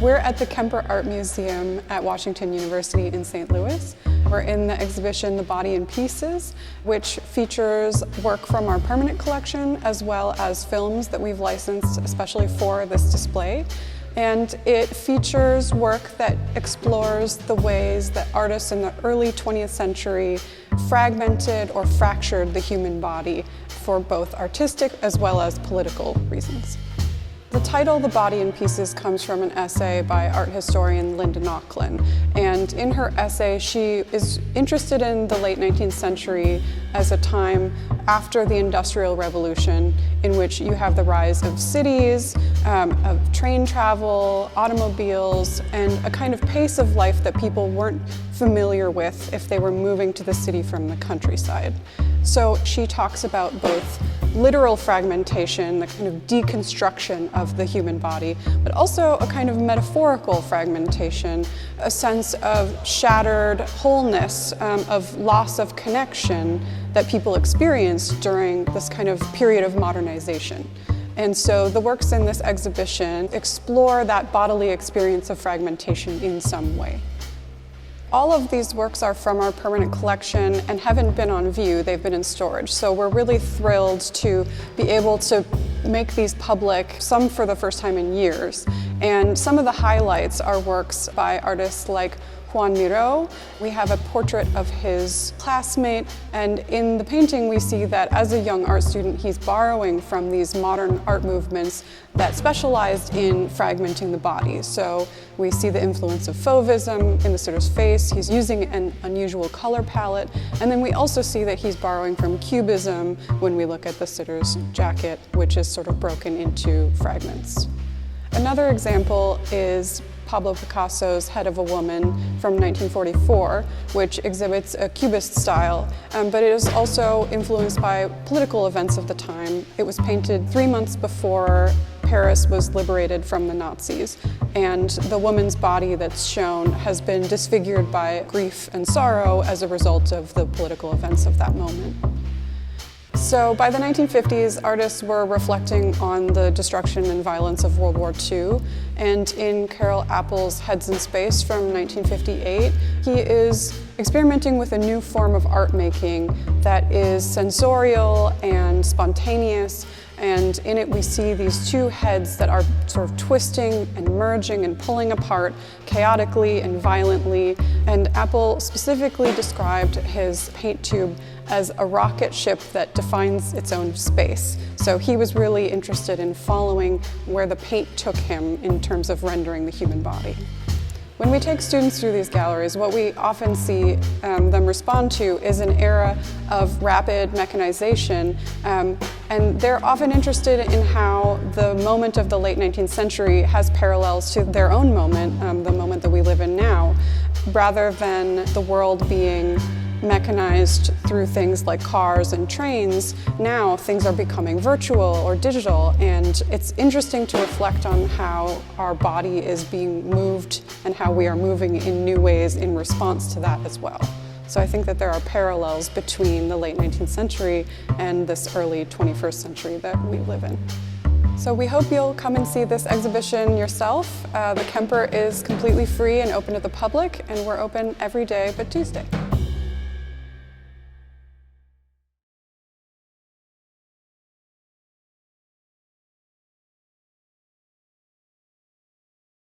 We're at the Kemper Art Museum at Washington University in St. Louis. We're in the exhibition The Body in Pieces, which features work from our permanent collection as well as films that we've licensed especially for this display. And it features work that explores the ways that artists in the early 20th century fragmented or fractured the human body for both artistic as well as political reasons. The title, The Body in Pieces, comes from an essay by art historian Linda Nochlin. And in her essay, she is interested in the late 19th century as a time after the Industrial Revolution, in which you have the rise of cities, of train travel, automobiles, and a kind of pace of life that people weren't familiar with if they were moving to the city from the countryside. So she talks about both literal fragmentation, the kind of deconstruction of the human body, but also a kind of metaphorical fragmentation, a sense of shattered wholeness, of loss of connection that people experienced during this kind of period of modernization. And so the works in this exhibition explore that bodily experience of fragmentation in some way. All of these works are from our permanent collection and haven't been on view, they've been in storage. So we're really thrilled to be able to make these public, some for the first time in years. And some of the highlights are works by artists like Joan Miró. We have a portrait of his classmate, and in the painting we see that as a young art student he's borrowing from these modern art movements that specialized in fragmenting the body. So we see the influence of fauvism in the sitter's face, he's using an unusual color palette, and then we also see that he's borrowing from cubism when we look at the sitter's jacket, which is sort of broken into fragments. Another example is Pablo Picasso's Head of a Woman from 1944, which exhibits a cubist style, but it is also influenced by political events of the time. It was painted 3 months before Paris was liberated from the Nazis, and the woman's body that's shown has been disfigured by grief and sorrow as a result of the political events of that moment. So by the 1950s, artists were reflecting on the destruction and violence of World War II, and in Karel Appel's Heads in Space from 1958, he is experimenting with a new form of art making that is sensorial and spontaneous, and in it we see these two heads that are sort of twisting and merging and pulling apart chaotically and violently. And Appel specifically described his paint tube as a rocket ship that defines its own space. So he was really interested in following where the paint took him in terms of rendering the human body. When we take students through these galleries, what we often see them respond to is an era of rapid mechanization, and they're often interested in how the moment of the late 19th century has parallels to their own moment, the moment that we live in now, rather than the world being mechanized through things like cars and trains. Now things are becoming virtual or digital, and it's interesting to reflect on how our body is being moved and how we are moving in new ways in response to that as well. So I think that there are parallels between the late 19th century and this early 21st century that we live in. So we hope you'll come and see this exhibition yourself. The Kemper is completely free and open to the public, and we're open every day but Tuesday.